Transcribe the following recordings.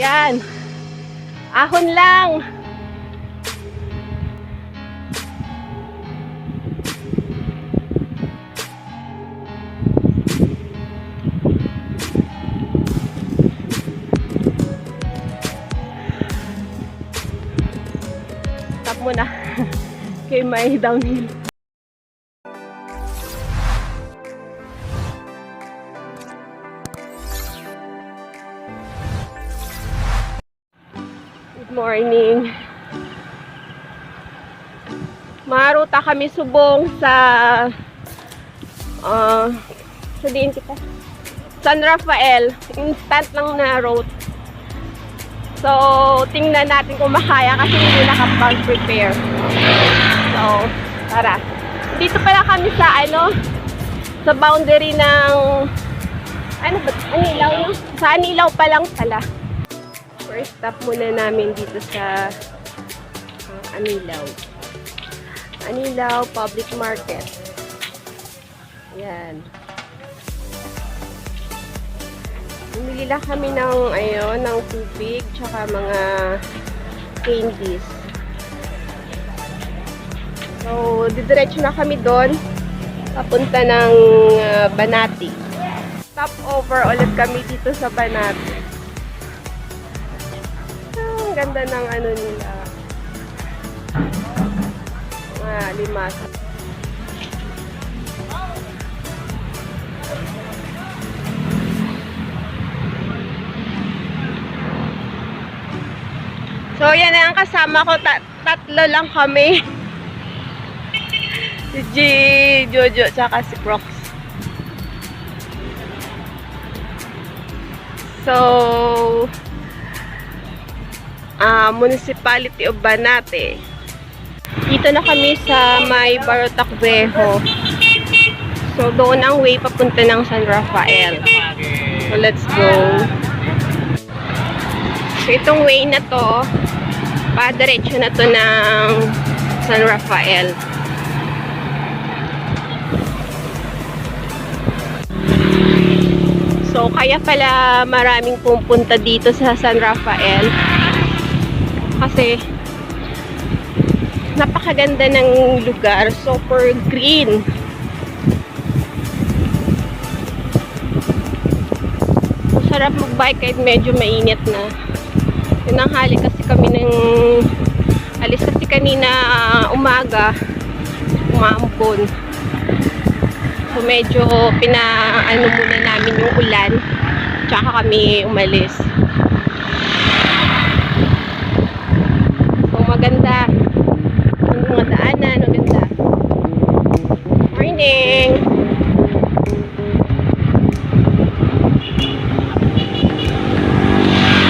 Yan. Ahon lang. Stop muna. Kaya may downhill. Good morning. Maruta kami subong sa sabihin kita San Rafael. Instant lang na road. So, tingnan natin kung makaya kasi hindi nakapag-prepare. So, tara. Dito pala kami sa sa boundary ng Anilaw, no? Sa Anilaw pa lang pala. First stop muna namin dito sa Anilaw. Anilaw Public Market. Ayan. Bumili lang kami ng tubig tsaka mga candies. So, didiretso na kami doon. Papunta ng Banati. Stop over ulit kami dito sa Banati. Ang ganda ng nila. Mga limasan. So, yan ang kasama ko. Tatlo lang kami. Si G, Jojo, tsaka si Prox. So, Municipality of Banate. Dito na kami sa may Barotacvejo. So, doon ang way papunta ng San Rafael. So, let's go. So, itong way na to, padiretso na to ng San Rafael. So, kaya pala maraming pupunta dito sa San Rafael. Kasi, napakaganda ng lugar. Super green. Sarap mag-bike kahit medyo mainit na. Tinanghali kasi kami alis kasi kanina umaga. Umaambon. So, medyo muna namin yung ulan. Tsaka kami umalis. So, maganda. Yung mga daanan, maganda. Morning!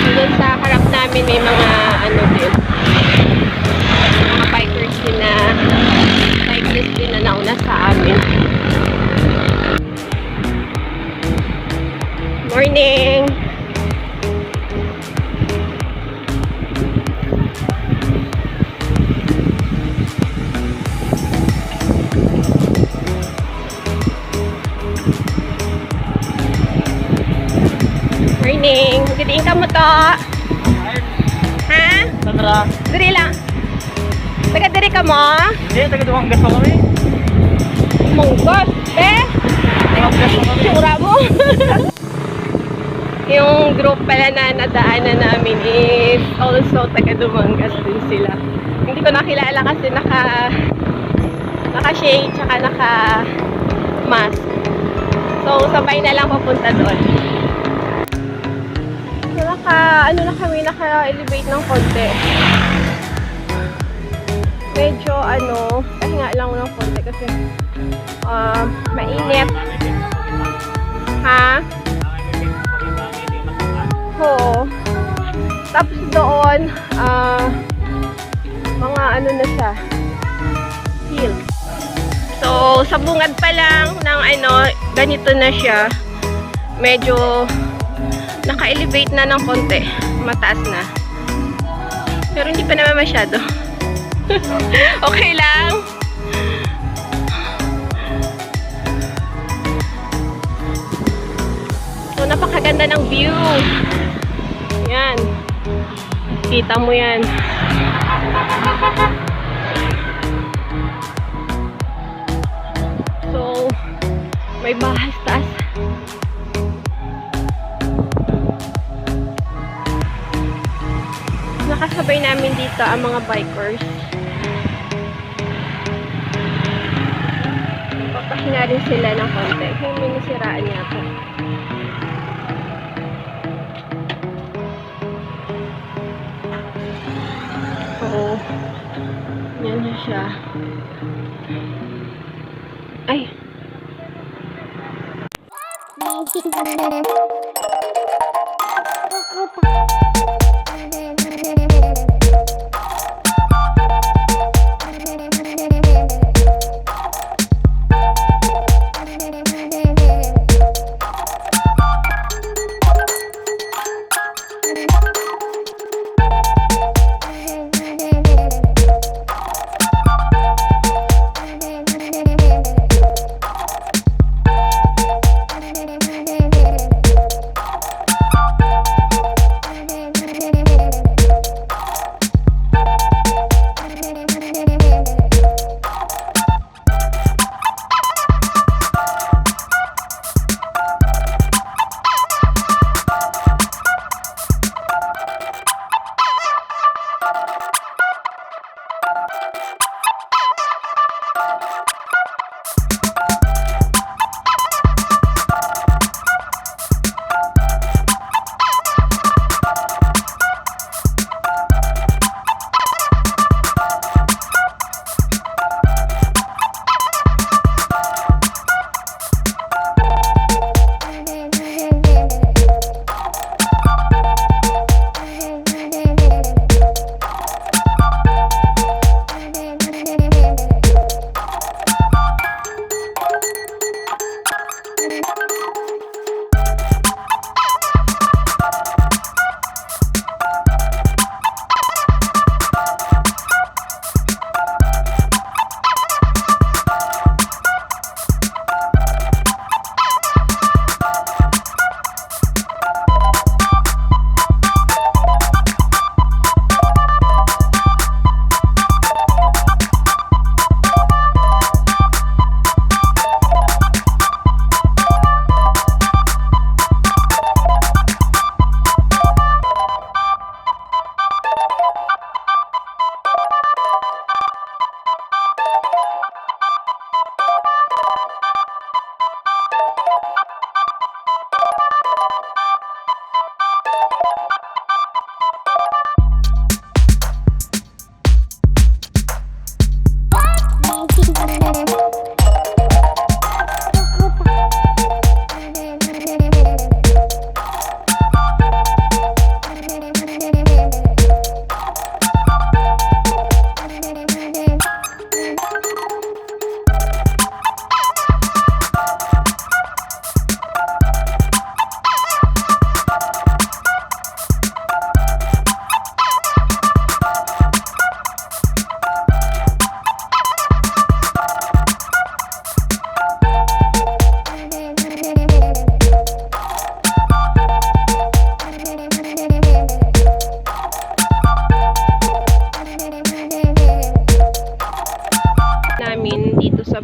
So, doon sa harap namin may mga din. Mga bikers din na cyclist din na nauna sa amin. Morning! Morning! Magdiin ka mo to? Ha? Sandra? Diri lang. Taga-diri ka mo? Hindi, taga-Duwanggas pa kami. Munggos, Tsura mo. Yung group pala na nadaanan namin is also taga-Dumangas din sila. Hindi ko nakilala kasi naka-shade tsaka naka-mask. So, sabay na lang papunta doon. So, naka-elevate ng konti. Medyo pahinga lang ng konti kasi mainit. Ha? Oo. Tapos doon, mga na siya, hill. So, sa bungad pa lang ng ganito na siya. Medyo naka-elevate na ng konti. Mataas na. Pero hindi pa naman masyado. Okay lang. So, napakaganda ng view. Yan. Kita mo yan. So, may bahay sa taas. Nakasabay namin dito ang mga bikers. Papahinga rin sila ng konti. Kaya may nasiraan niya ako. Oo. Yan na siya. Ay.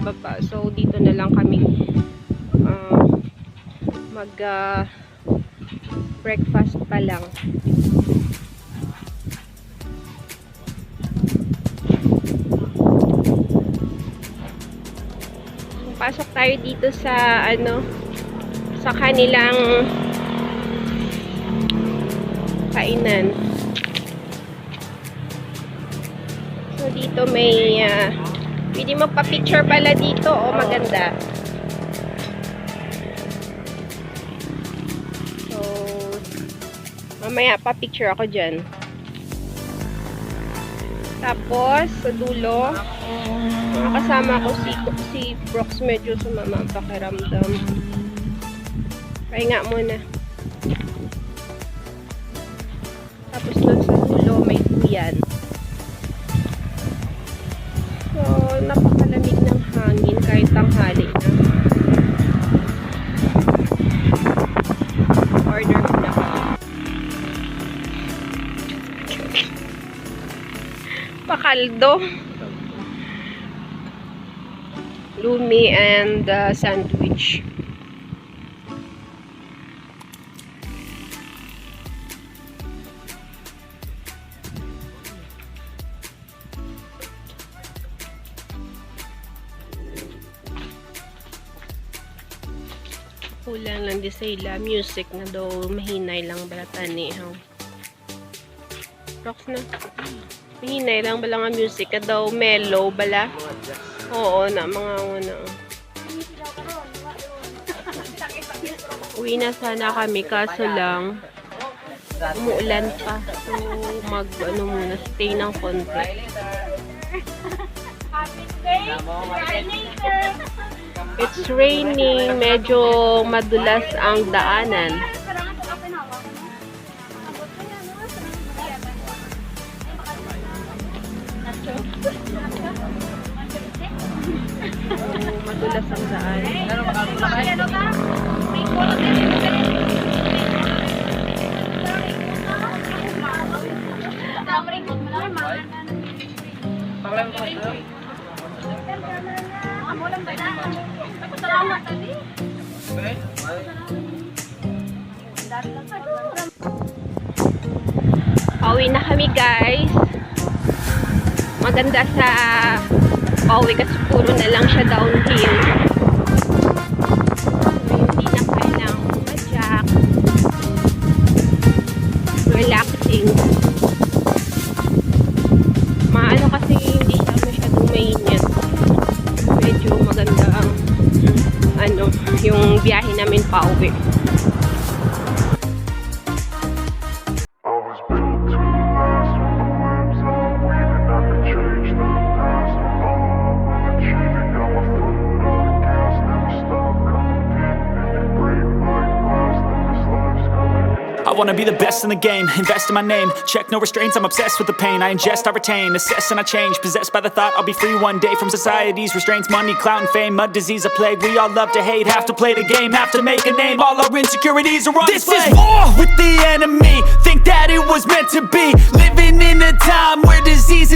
baba. So, dito na lang kami mag breakfast pa lang. Pasok tayo dito sa sa kanilang kainan. So dito may pwede magpa-picture pala dito. Oh, maganda. So mamaya pa-picture ako dyan. Tapos sa dulo kasama ko si Brooks, medyo sumama ang pakiramdam. Pahinga muna. Tapos doon sa dulo may duyan. So, napakalamig ng hangin kahit tanghali na. Order muna ako. pakaldo. Lumi and sandwich. Kulang lang di sa ila music na daw mahinay lang balatan ni Rocks na. Mahinay lang bala nga music na daw mellow bala. Oo na mga una. Uwi na sana kami kaso lang umuulan pa. So mag muna stay ng konti. It's raining, medyo madulas ang daanan. Madulas ang daanan. Pauwi na kami guys. Maganda sa pauwi kasi puro na lang siya downhill. So, hindi na kailangang pumadyak. Relaxing. Maano kasi hindi siya masyadong mainit. Medyo maganda ang yung biyahe namin pauwi. I wanna be the best in the game, invest in my name. Check no restraints, I'm obsessed with the pain. I ingest, I retain, assess and I change. Possessed by the thought I'll be free one day from society's restraints. Money, clout and fame, mud, disease, a plague. We all love to hate, have to play the game, have to make a name. All our insecurities are on display. This is war with the enemy, think that it was meant to be. Living in a time where disease